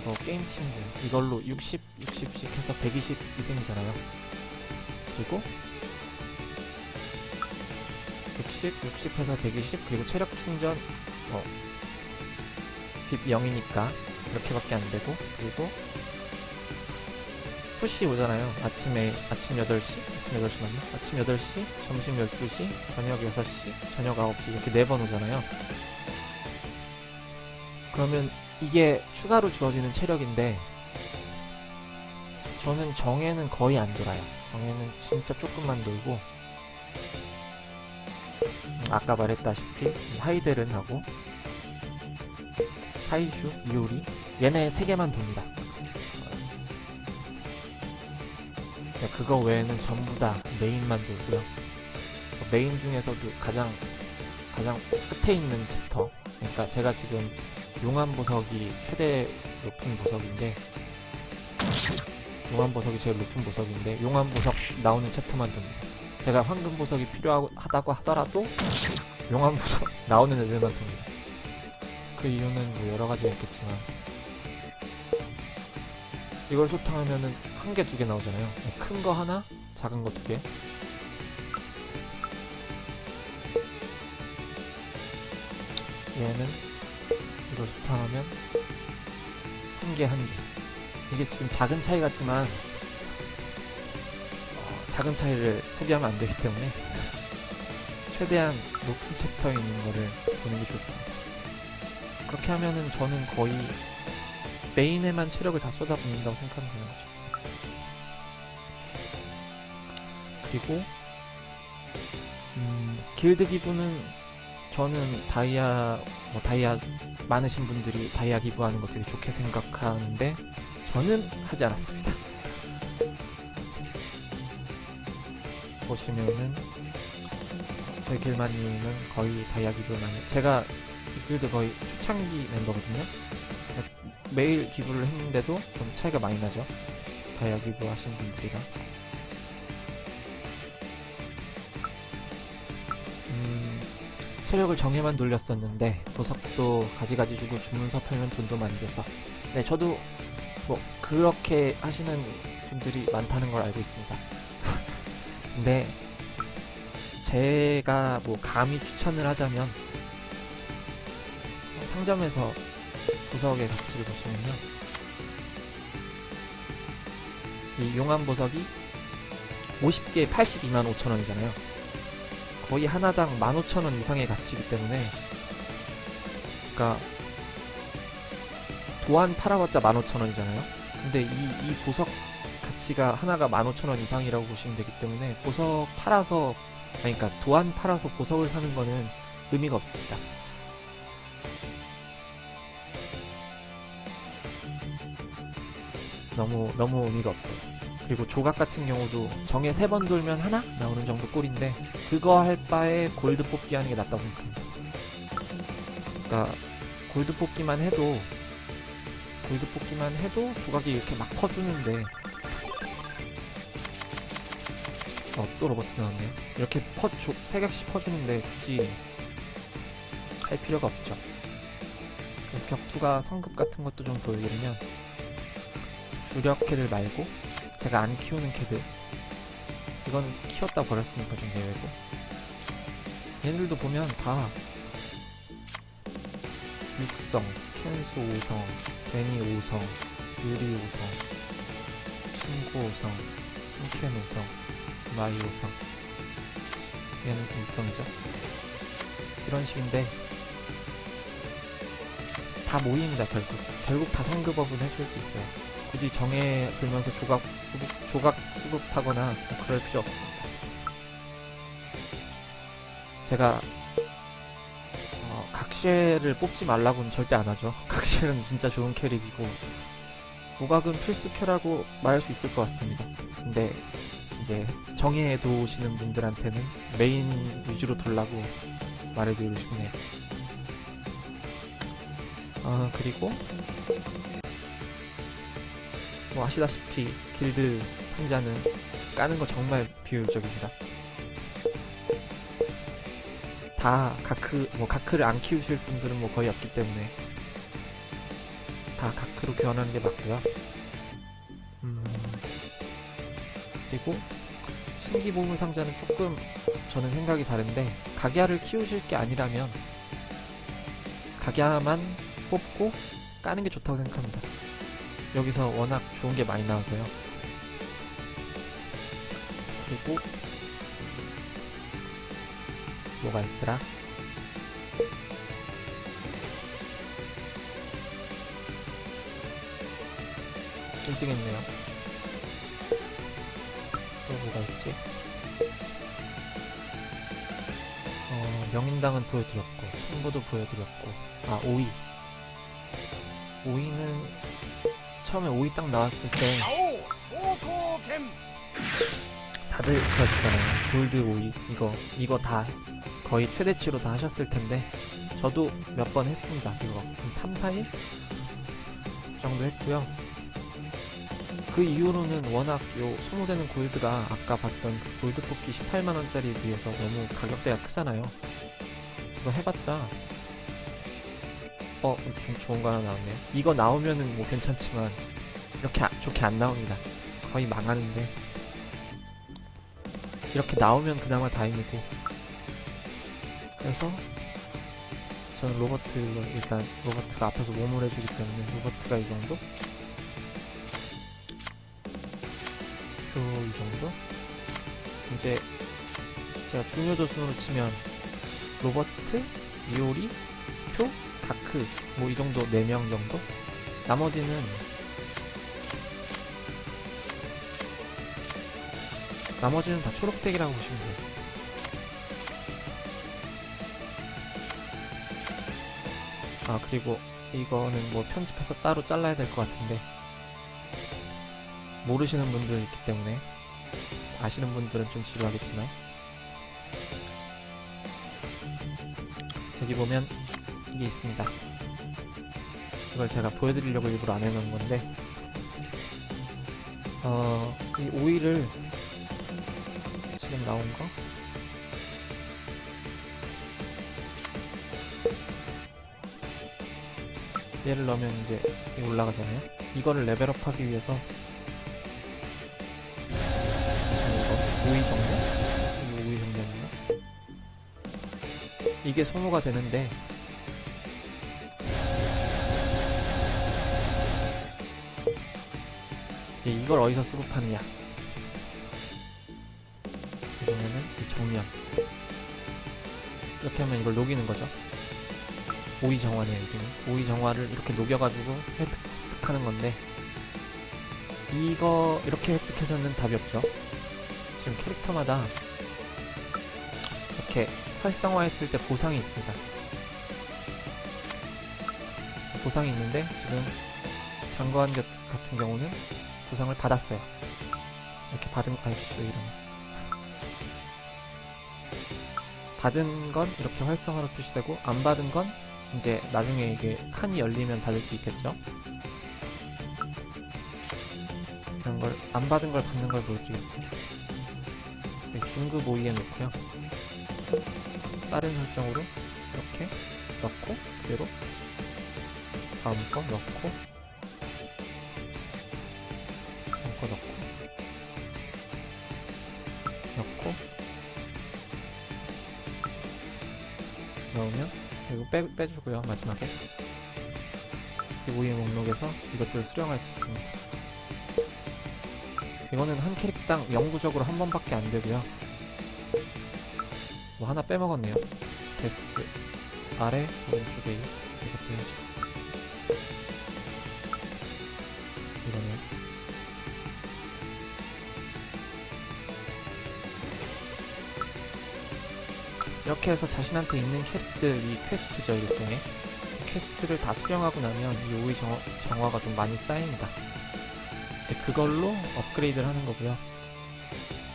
이거 게임 친구 이걸로 60씩 해서 120위생이잖아요. 그리고 60 해서 120, 그리고 체력 충전 빕 0이니까 이렇게밖에 안 되고, 그리고 푸시 오잖아요. 아침 8시 맞나? 아침 8시, 점심 12시, 저녁 6시, 저녁 9시 이렇게 4번 오잖아요. 그러면 이게 추가로 주어지는 체력인데, 저는 정에는 거의 안 돌아요. 정에는 진짜 조금만 돌고, 아까 말했다시피 하이델은 하고 사이슈, 이오리 얘네 3개만 돕니다. 그거 외에는 전부 다 메인만 돌고요. 메인 중에서도 가장 끝에 있는 챕터, 그러니까 제가 지금 용암 보석이 최대 높은 보석인데, 용암 보석이 제일 높은 보석인데 용암 보석 나오는 챕터만 돕니다. 제가 황금 보석이 필요하다고 하더라도 용암 보석 나오는 애들만 돕니다. 그 이유는 뭐 여러 가지가 있겠지만, 이걸 소탕하면은 1개, 2개 나오잖아요. 큰 거 하나, 작은 거 2개. 얘는 이걸 소탕하면 1개. 이게 지금 작은 차이 같지만 작은 차이를 포기하면 안 되기 때문에 최대한 높은 챕터에 있는 거를 보는 게 좋습니다. 그렇게 하면은 저는 거의 메인에만 체력을 다 쏟아붓는다고 생각하면 되는 거죠. 그리고 길드 기부는 저는 다이아 많으신 분들이 다이아 기부하는 거 되게 좋게 생각하는데, 저는 하지 않았습니다. 보시면은 제 길마님은 거의 다이아 기부를 많이, 제가 이 길드 거의 초창기 멤버거든요. 매일 기부를 했는데도 좀 차이가 많이 나죠. 다이아 기부 하신 분들이랑. 체력을 정해만 돌렸었는데 보석도 가지가지 주고 주문서 팔면 돈도 많이 줘서, 네, 저도 뭐 그렇게 하시는 분들이 많다는 걸 알고 있습니다. 근데 제가 뭐 감히 추천을 하자면, 상점에서 보석의 가치를 보시면요, 이 용암 보석이 50개에 825,000원이잖아요. 거의 하나당 15,000원 이상의 가치이기 때문에, 그러니까 도안 팔아봤자 15,000원이잖아요. 근데 이 보석 가치가 하나가 15,000원 이상이라고 보시면 되기 때문에 보석 팔아서, 아니 그러니까 도안 팔아서 보석을 사는 거는 의미가 없습니다. 너무 의미가 없어요. 그리고 조각 같은 경우도 정에 3번 돌면 하나 나오는 정도 꼴인데, 그거 할 바에 골드 뽑기 하는 게 낫다고 생각합니다. 그러니까 골드 뽑기만 해도 조각이 이렇게 막 퍼주는데, 또 로버트 나왔네요. 이렇게 세 격씩 퍼주는데 굳이 할 필요가 없죠. 그래서 격투가 성급 같은 것도 좀 보여드리면, 주력 캐들 말고 제가 안 키우는 캐들, 이거는 키웠다 버렸으니까 좀 예외고, 얘들도 보면 다 육성, 캔수 5성, 베니 5성, 유리 5성, 신고 5성, 신캔 5성, 마이 5성, 얘는 6성이죠. 이런 식인데 다 모입니다. 결국 다 상급업은 해줄 수 있어요. 굳이 정해 들면서 조각 수급하거나 그럴 필요 없습니다. 제가 각쉘을 뽑지 말라고는 절대 안 하죠. 각쉘은 진짜 좋은 캐릭이고 모각은 필수 캐라고 말할 수 있을 것 같습니다. 근데 이제 정해에 도우시는 분들한테는 메인 위주로 돌라고 말해드리고 싶네요. 그리고 뭐 아시다시피 길드 상자는 까는 거 정말 비효율적입니다. 다 가크를 안 키우실 분들은 뭐 거의 없기 때문에 다 가크로 교환하는 게 맞고요. 그리고 신기 보물 상자는 조금 저는 생각이 다른데, 가기아를 키우실 게 아니라면 가기아만 뽑고 까는 게 좋다고 생각합니다. 여기서 워낙 좋은 게 많이 나와서요. 그리고 뭐가 있더라? (1등) 했네요. 또 뭐가 있지? 명인당은 보여드렸고, 청보도 보여드렸고, 5위. 5위는 처음에 5위 딱 나왔을 때 다들 그러셨잖아요. 골드 5위 이거 다 거의 최대치로 다 하셨을 텐데, 저도 몇 번 했습니다. 이거 한 3, 4일 정도 했고요. 그 이후로는 워낙 요 소모되는 골드가 아까 봤던 그 골드 뽑기 18만원짜리에 비해서 너무 가격대가 크잖아요. 이거 해봤자 좀 좋은 거 하나 나왔네요. 이거 나오면은 뭐 괜찮지만 이렇게 좋게 안 나옵니다. 거의 망하는데, 이렇게 나오면 그나마 다행이고, 그래서 저는 로버트가 앞에서 몸을 해주기 때문에 로버트가 이 정도? 표 이 정도? 이제 제가 중요도 순으로 치면 로버트, 이오리, 표, 다크 뭐 이 정도 4명 정도? 나머지는 다 초록색이라고 보시면 돼요. 그리고 이거는 뭐 편집해서 따로 잘라야 될 것 같은데, 모르시는 분들 있기 때문에, 아시는 분들은 좀 지루하겠지만, 여기 보면 이게 있습니다. 이걸 제가 보여드리려고 일부러 안 해놓은 건데, 이 오일을 지금 나온 거 얘를 넣으면 이제 올라가잖아요. 이거를 레벨업하기 위해서 이거 오이 정렬? 이거 오이 정렬인가? 이게 소모가 되는데, 이걸 어디서 수급하느냐? 보면은 이 정렬, 이렇게 하면 이걸 녹이는 거죠. 오이 정화네요. 여기는 오이 정화를 이렇게 녹여가지고 획득하는 건데, 이거 이렇게 획득해서는 답이 없죠. 지금 캐릭터마다 이렇게 활성화했을 때 보상이 있습니다. 보상이 있는데 지금 장관 같은 경우는 보상을 받았어요. 이렇게 받은 이런 받은 건 이렇게 활성화로 표시되고, 안 받은 건 이제 나중에 이게 칸이 열리면 받을 수 있겠죠. 그런 걸 안 받은 걸 받는 걸 보여드리겠습니다. 중급 오이에 놓고요. 다른 설정으로 이렇게 넣고 그대로 다음 거 넣고 다음 거 넣고 넣으면, 그리고 빼주고요. 마지막에 이 오이의 목록에서 이것들을 수령할 수 있습니다. 이거는 한 캐릭당 영구적으로 한 번밖에 안 되고요. 뭐 하나 빼먹었네요. 데스 아래 오른쪽에 이것도 이거네요. 이렇게 해서 자신한테 있는 캐릭들이 퀘스트죠. 일종의 퀘스트를 다 수령하고 나면 이 오이 정화가 좀 많이 쌓입니다. 이제 그걸로 업그레이드를 하는 거고요.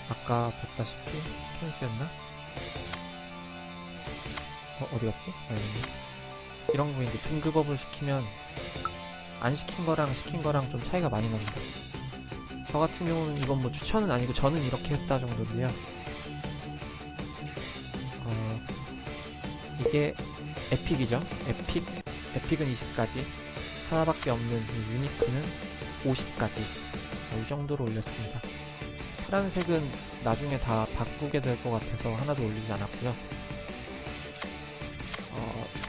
아까 봤다시피 캔수였나? 어디 갔지? 이런 거 이제 등급업을 시키면 안 시킨 거랑 시킨 거랑 좀 차이가 많이 납니다. 저 같은 경우는 이건 뭐 추천은 아니고 저는 이렇게 했다 정도로요. 이게 에픽이죠. 에픽은 20까지, 하나밖에 없는 이 유니크는 50까지 이 정도로 올렸습니다. 파란색은 나중에 다 바꾸게 될 것 같아서 하나도 올리지 않았고요.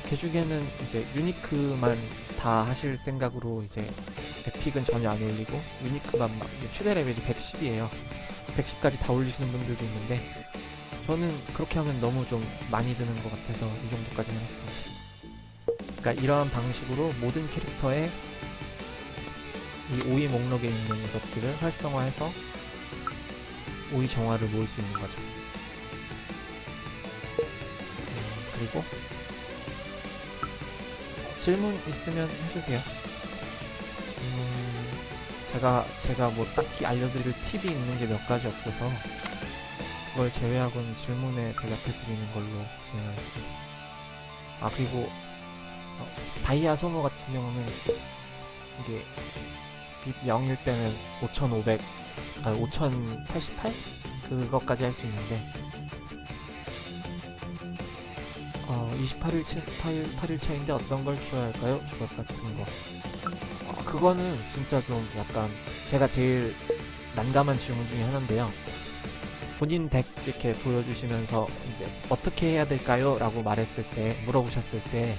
개주개는 이제 유니크만 다 하실 생각으로 이제 에픽은 전혀 안 올리고 유니크만 최대 레벨이 110이에요. 110까지 다 올리시는 분들도 있는데, 저는 그렇게 하면 너무 좀 많이 드는 것 같아서 이 정도까지만 했습니다. 그러니까 이러한 방식으로 모든 캐릭터의 이 오이 목록에 있는 것들을 활성화해서 오이 정화를 모을 수 있는 거죠. 그리고 질문 있으면 해주세요. 제가 뭐 딱히 알려드릴 팁이 있는 게 몇 가지 없어서 그걸 제외하고는 질문에 대답해드리는 걸로 진행하겠습니다. 그리고 다이아 소모 같은 경우는 이게 빛 0일 때는 5088? 그것까지 할 수 있는데 28일 차인데 어떤 걸 키워야 할까요? 조각 같은 거. 그거는 진짜 좀 약간 제가 제일 난감한 질문 중에 하나인데요. 본인 덱 이렇게 보여주시면서 이제 어떻게 해야 될까요? 라고 물어보셨을 때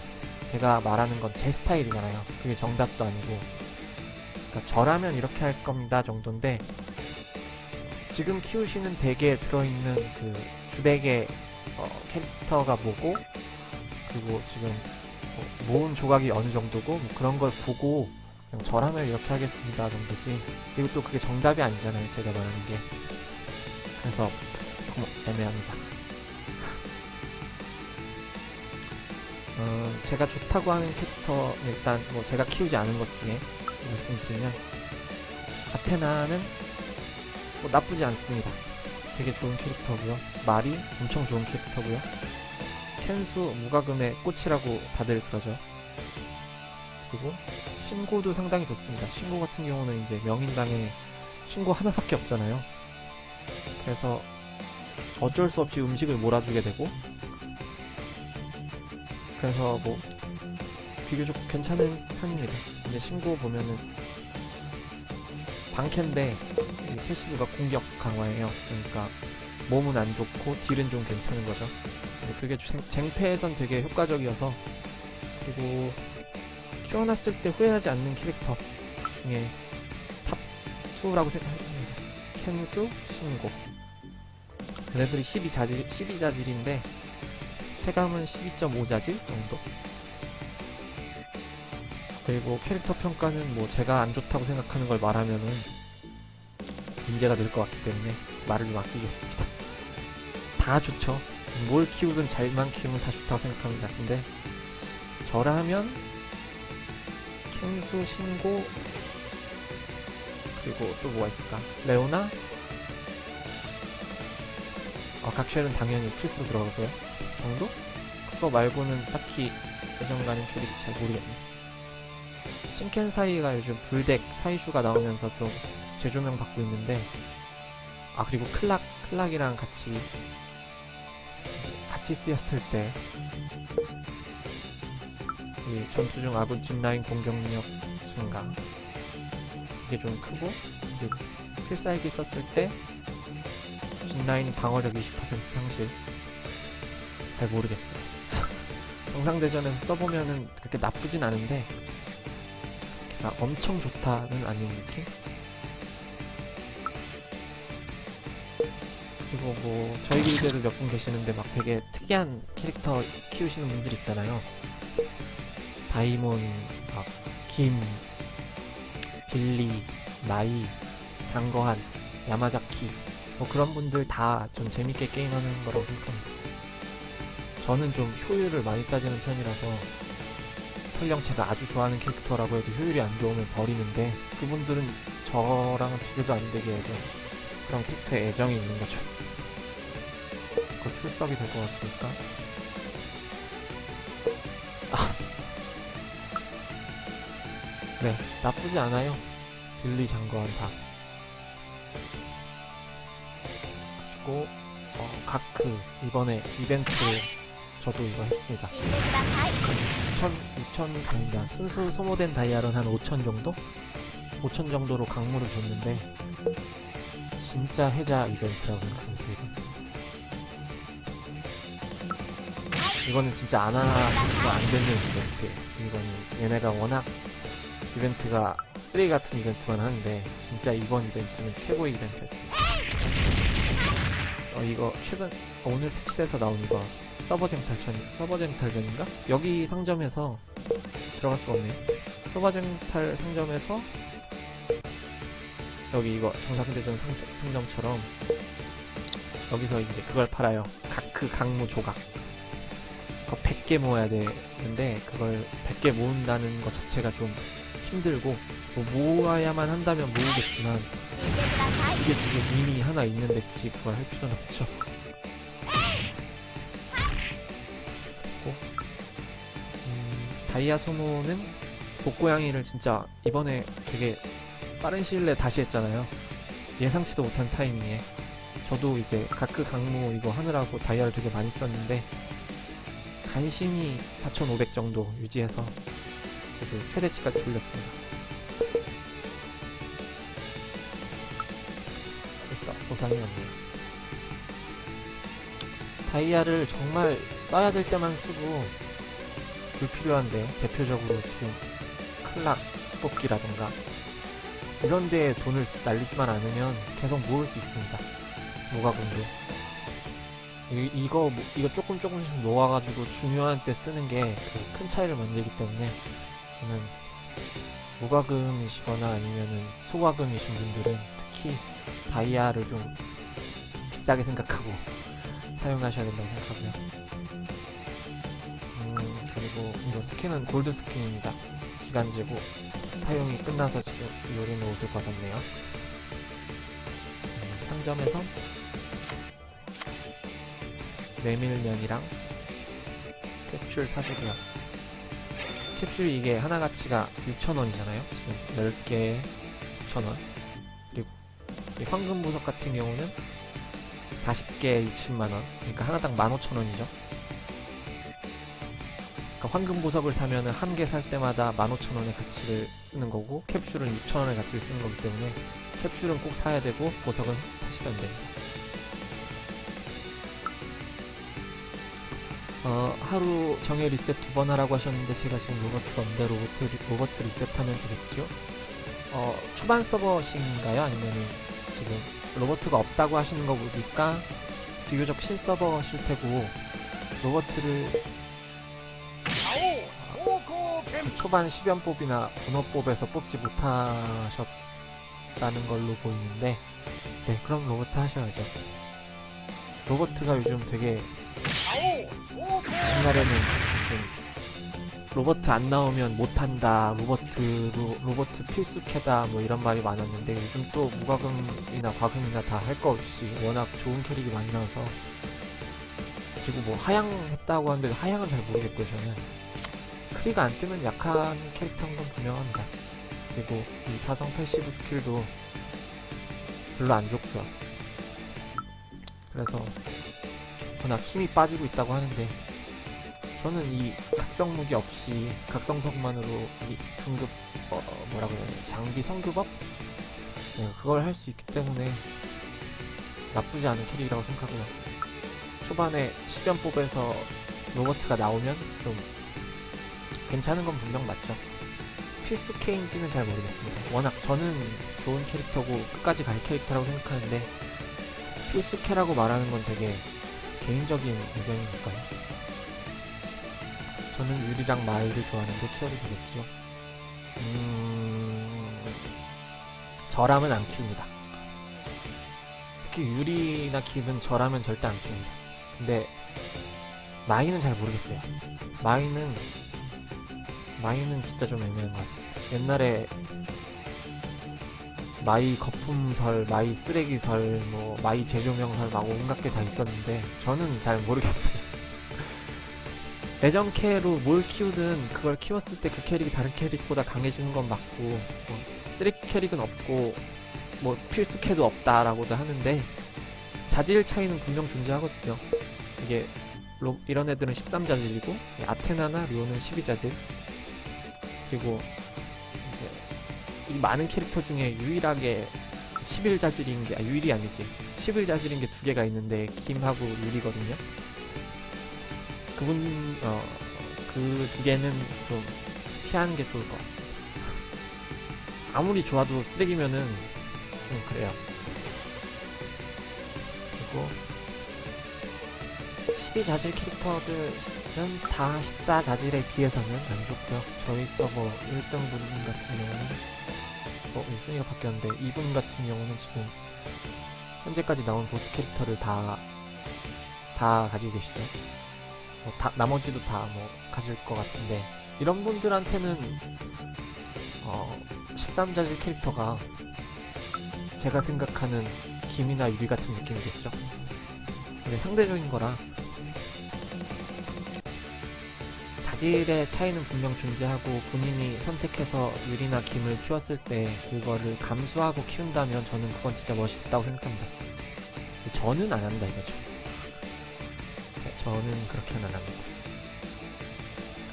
제가 말하는 건 제 스타일이잖아요. 그게 정답도 아니고, 그러니까 저라면 이렇게 할 겁니다 정도인데, 지금 키우시는 덱에 들어있는 그 주덱의 캐릭터가 뭐고, 그리고 지금 모은 조각이 어느 정도고, 뭐 그런 걸 보고 그냥 저라면 이렇게 하겠습니다 정도지. 그리고 또 그게 정답이 아니잖아요, 제가 말하는 게. 그래서 조금 애매합니다. 제가 좋다고 하는 캐릭터, 일단 뭐 제가 키우지 않은 것 중에 말씀드리면, 아테나는 뭐 나쁘지 않습니다. 되게 좋은 캐릭터고요. 말이 엄청 좋은 캐릭터고요. 켄수 무과금의 꽃이라고 다들 그러죠. 그리고 신고도 상당히 좋습니다. 신고 같은 경우는 이제 명인당에 신고 하나밖에 없잖아요. 그래서 어쩔 수 없이 음식을 몰아주게 되고, 그래서 뭐 비교적 괜찮은 편입니다. 근데 신고 보면은 방캔데 패시브가 공격 강화예요. 그러니까 몸은 안 좋고 딜은 좀 괜찮은 거죠. 근데 그게 쟁패에선 되게 효과적이어서, 그리고 키워놨을 때 후회하지 않는 캐릭터 중에 탑2라고 생각합니다. 켄수, 신고. 레벨이 12자질인데 체감은 12.5자질 정도. 그리고 캐릭터 평가는 뭐 제가 안 좋다고 생각하는 걸 말하면은 문제가 될 것 같기 때문에 말을 좀 아끼겠습니다. 다 좋죠. 뭘 키우든 잘만 키우면 다 좋다고 생각합니다. 근데 저라면 켄수, 신고, 그리고 또 뭐가 있을까? 레오나? 각쉘은 당연히 필수로 들어가고요. 정도? 그거 말고는 딱히 애정 가는 캐릭이 잘 모르겠네. 신켄사이가 요즘 불덱 사이슈가 나오면서 좀 재조명 받고 있는데, 그리고 클락이랑 같이 쓰였을 때 이 전투 중 아군 뒷라인 공격력 증가, 이게 좀 크고, 그리고 필살기 썼을 때 뒷라인 방어력 20% 상실. 잘 모르겠어요. 정상대전에서 써보면은 그렇게 나쁘진 않은데 엄청 좋다는 아닌 느낌? 그리고 뭐 저희 길드를 몇 분 계시는데 막 되게 특이한 캐릭터 키우시는 분들 있잖아요. 다이몬, 김, 빌리, 나이, 장거한, 야마자키, 뭐 그런 분들 다 좀 재밌게 게임하는 거라고 생각합니다. 저는 좀 효율을 많이 따지는 편이라서 설령 제가 아주 좋아하는 캐릭터라고 해도 효율이 안 좋으면 버리는데, 그분들은 저랑은 비교도 안 되게 그런 캐릭터에 애정이 있는 거죠. 그거 출석이 될 것 같으니까. 네, 나쁘지 않아요. 빌리, 장거한 다. 그리고 가크 이번에 이벤트 저도 이거 했습니다. 6천 아니다. 순수 소모된 다이아는 한 5천 정도? 5천 정도로 강물을 줬는데 진짜 해자 이벤트라고 생각합니다. 이거는 진짜 안 되는 이벤트. 이거는 얘네가 워낙 이벤트가 쓰레기 같은 이벤트만 하는데 진짜 이번 이벤트는 최고의 이벤트였습니다. 이거 최근 오늘 패치돼서 나온 이거 서버쟁탈전인가? 여기 상점에서 들어갈 수가 없네요. 서버쟁탈 상점에서 여기 이거 정상대전 상점처럼 여기서 이제 그걸 팔아요. 가크 강무 조각. 그거 100개 모아야 되는데 그걸 100개 모은다는 것 자체가 좀 힘들고, 뭐 모아야만 한다면 모으겠지만 이게 지금 이미 하나 있는데 굳이 그걸 할 필요는 없죠. 다이아 소모는 복고양이를 진짜 이번에 되게 빠른 시일 내에 다시 했잖아요. 예상치도 못한 타이밍에. 저도 이제 가크 강무 이거 하느라고 다이아를 되게 많이 썼는데 간신히 4,500 정도 유지해서 그래도 최대치까지 돌렸습니다. 됐어, 보상이었네요. 다이아를 정말 써야 될 때만 쓰고 불필요한데, 대표적으로 지금 클락 뽑기라던가 이런 데에 돈을 날리지만 않으면 계속 모을 수 있습니다. 모가금도. 이거 조금씩 모아가지고 중요한 때 쓰는 게 큰 차이를 만들기 때문에 저는 무과금이시거나 아니면은 소과금이신 분들은 특히 다이아를 좀 비싸게 생각하고 사용하셔야 된다고 생각하고요. 그리고 이거 스킨은 골드 스킨입니다. 기간제고 사용이 끝나서 지금 요리는 옷을 벗었네요. 상점에서 메밀면이랑 캡슐 사주고요. 캡슐이 이게 하나 가치가 6,000원이잖아요. 지금 10개에 6,000원. 그리고 이 황금 보석 같은 경우는 40개에 60만원. 그러니까 하나당 15,000원이죠. 그러니까 황금 보석을 사면은 한 개 살 때마다 15,000원의 가치를 쓰는 거고, 캡슐은 6,000원의 가치를 쓰는 거기 때문에 캡슐은 꼭 사야 되고 보석은 사시면 됩니다. 하루 정해 리셋 2번 하라고 하셨는데 제가 지금 로버트가 없는데 로버트 리셋하면 되겠죠? 초반 서버신가요? 아니면은 지금 로버트가 없다고 하시는 거 보니까 비교적 신서버실 테고, 로버트를 초반 10연법이나 본업법에서 뽑지 못하셨다는 걸로 보이는데, 네, 그럼 로버트 하셔야죠. 로버트가 요즘 되게 옛날에는 무슨 로버트 안 나오면 못한다, 로버트 필수캐다 뭐 이런 말이 많았는데, 요즘 또 무과금이나 과금이나 다 할 거 없이 워낙 좋은 캐릭이 많이 나와서. 그리고 뭐 하향했다고 하는데 하향은 잘 모르겠고요. 저는 크리가 안 뜨면 약한 캐릭터인 건 분명합니다. 그리고 이 사성 패시브 스킬도 별로 안 좋고요. 그래서 워낙 힘이 빠지고 있다고 하는데, 저는 이 각성 무기 없이 각성석만으로 이 등급 뭐라고 해야 되나, 장비 성급업? 네, 그걸 할 수 있기 때문에 나쁘지 않은 캐릭이라고 생각하고요. 초반에 10연법에서 로버트가 나오면 좀 괜찮은 건 분명 맞죠. 필수 K인지는 잘 모르겠습니다. 워낙 저는 좋은 캐릭터고 끝까지 갈 캐릭터라고 생각하는데, 필수 K라고 말하는 건 되게 개인적인 의견이니까요. 저는 유리랑 마이를 좋아하는데 키워도 되겠지요. 저라면 안 키웁니다. 특히 유리나 킵은 저라면 절대 안 키웁니다. 근데 마이는 잘 모르겠어요. 마이는 진짜 좀 애매한 것 같습니다. 옛날에 마이 거품설, 마이 쓰레기설, 뭐 마이 제조명설 막 온갖 게 다 있었는데 저는 잘 모르겠어요. 애정캐로 뭘 키우든 그걸 키웠을 때 그 캐릭이 다른 캐릭보다 강해지는 건 맞고, 뭐 쓰레기 캐릭은 없고 뭐 필수 캐도 없다라고도 하는데, 자질 차이는 분명 존재하거든요. 이게 이런 애들은 13자질이고 아테나나 료는 12자질. 그리고 이제 이 많은 캐릭터 중에 유일하게 11자질인 게, 유일이 아니지, 11자질인 게 두 개가 있는데 김하고 유리거든요. 그 두 개는 좀 피하는 게 좋을 것 같습니다. 아무리 좋아도 쓰레기면은 좀 그래요. 그리고 12자질 캐릭터들은 다 14자질에 비해서는 안 좋고요. 저희 서버 1등 분 같은 경우는 1순위가 바뀌었는데, 2분 같은 경우는 지금 현재까지 나온 보스 캐릭터를 다 가지고 계시죠. 나머지도 다 가질 것 같은데, 이런 분들한테는 13자질 캐릭터가 제가 생각하는 김이나 유리 같은 느낌이겠죠. 근데 상대적인 거라 자질의 차이는 분명 존재하고, 본인이 선택해서 유리나 김을 키웠을 때 그거를 감수하고 키운다면 저는 그건 진짜 멋있다고 생각합니다. 저는 안 한다 이거죠. 저는 그렇게는 안 합니다.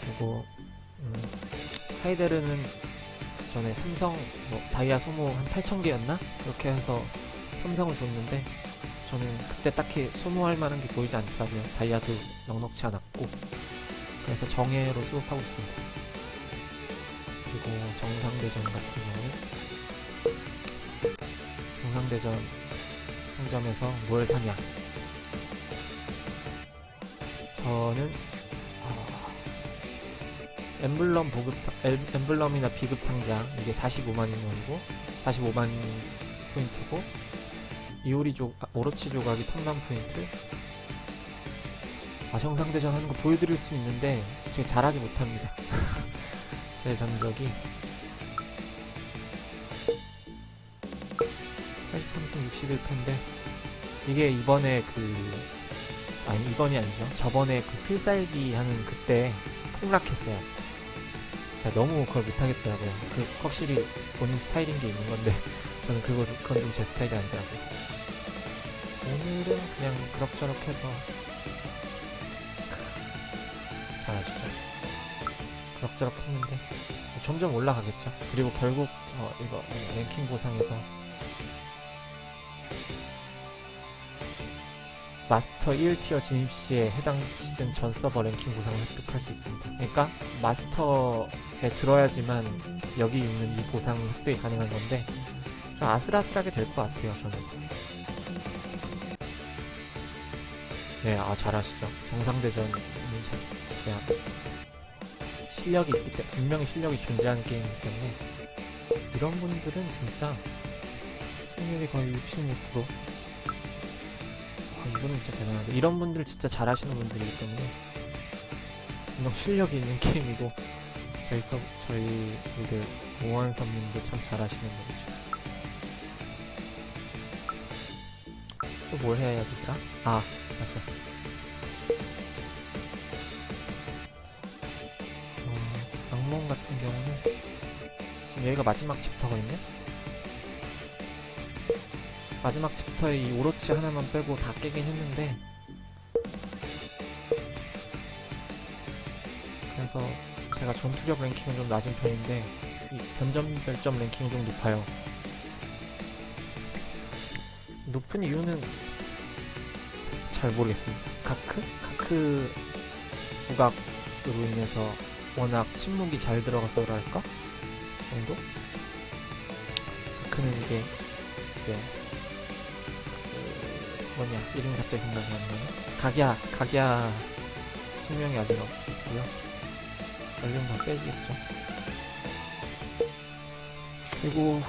그리고 하이데르는 전에 삼성 다이아 소모 한 8,000개였나? 그렇게 해서 삼성을 줬는데, 저는 그때 딱히 소모할 만한 게 보이지 않더라고요. 다이아도 넉넉치 않았고. 그래서 정예로 수급하고 있습니다. 그리고 정상대전 같은 경우는 정상대전 상점에서 뭘 사냐, 저는 엠블럼이나 비급 상자, 이게 45만 원이고 45만 포인트고, 오로치 조각이 3만 포인트. 정상대전 하는 거 보여드릴 수 있는데 제가 잘하지 못합니다. 제 전적이 83승 61패인데, 이게 이번에 이번이 아니죠. 저번에 필살기 하는 그때 폭락했어요. 제가 너무 그걸 못하겠더라고요. 확실히 본인 스타일인 게 있는 건데, 저는 그건 좀 제 스타일이 아니더라고요. 오늘은 그냥 그럭저럭 해서 잘하시죠. 그럭저럭 했는데 점점 올라가겠죠. 그리고 결국 이거 랭킹 보상에서 마스터 1티어 진입시에 해당 시즌 전 서버 랭킹 보상을 획득할 수 있습니다. 그러니까 마스터에 들어야지만 여기 있는 이 보상 획득이 가능한 건데, 좀 아슬아슬하게 될 것 같아요, 저는. 네, 잘하시죠. 정상대전은 진짜 실력이 있기 때문에, 분명히 실력이 존재하는 게임이기 때문에 이런 분들은 진짜 승률이 거의 66%. 이거는 진짜 대단한데, 이런 분들 진짜 잘하시는 분들이기 때문에 분명 실력이 있는 게임이고, 저희들 모한섬님도 참 잘하시는 거죠. 또 뭘 해야 되더라? 아, 맞아. 악몽 같은 경우는 지금 여기가 마지막 챕터거든요? 마지막 챕터에 이 오로치 하나만 빼고 다 깨긴 했는데, 그래서 제가 전투력 랭킹은 좀 낮은 편인데 이 변점 별점 랭킹이 좀 높아요. 높은 이유는 잘 모르겠습니다. 카크 부각으로 인해서 워낙 침묵이 잘 들어가서랄까? 정도? 카크는 이제 뭐냐, 이름이 갑자기 생각이 안 나네. 각야 숙명이 아직 없고요. 연륜 더 세지겠죠. 그리고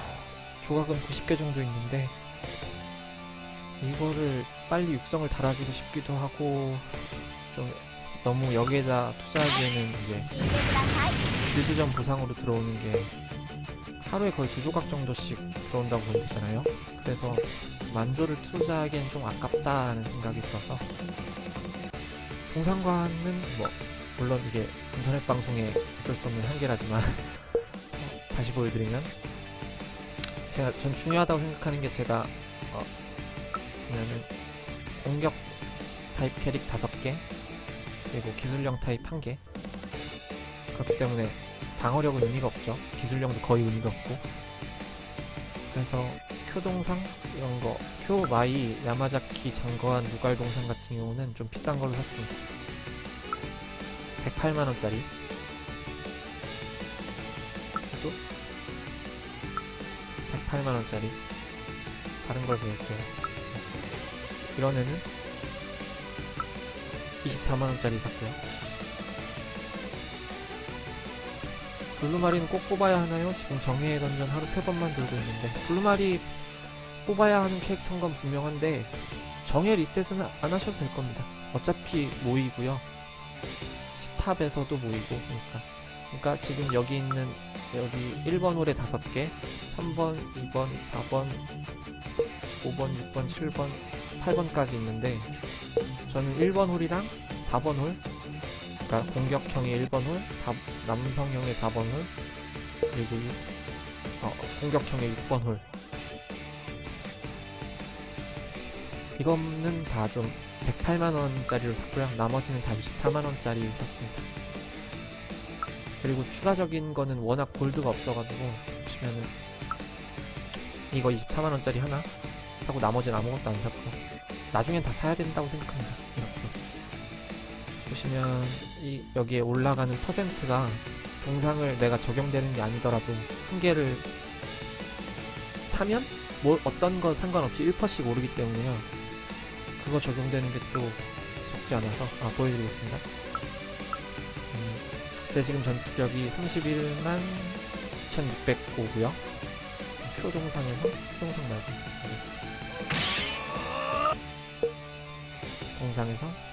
조각은 90개 정도 있는데 이거를 빨리 육성을 달아주고 싶기도 하고, 좀 너무 여기에다 투자하기에는 이제 빌드전 보상으로 들어오는 게 하루에 거의 2조각 정도씩 들어온다고 보면 되잖아요. 그래서 만조를 투자하기엔 좀 아깝다는 생각이 들어서, 동상관은 뭐 물론 이게 인터넷 방송에 어쩔 수 없는 한계라지만 다시 보여드리면, 전 중요하다고 생각하는 게, 제가 보면은 공격 타입 캐릭 5개 그리고 기술령 타입 1개, 그렇기 때문에 방어력은 의미가 없죠. 기술령도 거의 의미가 없고. 그래서 쿄동상 이런거, 쿄마이, 야마자키, 장거한, 누갈동상 같은 경우는 좀 비싼 걸로 샀습니다. 108만원짜리. 또 108만원짜리 다른 걸 보여줄게요. 이런 애는 24만원짜리 샀고요. 블루마리는 꼭 뽑아야 하나요? 지금 정의의 던전 하루 3번만 돌고 있는데, 블루마리 뽑아야 하는 캐릭터인 건 분명한데 정의 리셋은 안 하셔도 될 겁니다. 어차피 모이고요. 시탑에서도 모이고. 그러니까 지금 여기 있는, 여기 1번 홀에 5개, 3번, 2번, 4번, 5번, 6번, 7번, 8번까지 있는데, 저는 1번 홀이랑 4번 홀, 그러니까 공격형의 1번 홀, 남성형의 4번 홀, 그리고 공격형의 6번 홀, 이거는 다 좀 108만원짜리로 샀고요. 나머지는 다 24만원짜리 샀습니다. 그리고 추가적인 거는 워낙 골드가 없어가지고, 보시면은 이거 24만원짜리 하나 사고 나머지는 아무것도 안 샀고, 나중엔 다 사야 된다고 생각합니다. 이렇게 보시면 여기에 올라가는 퍼센트가 동상을 내가 적용되는 게 아니더라도 한 개를 사면 어떤 거 상관없이 1%씩 오르기 때문에요. 그거 적용되는 게 또 적지 않아서 보여드리겠습니다. 제 지금 전투력이 31만 2605고요. 표동상에서, 표동상 말고 동상에서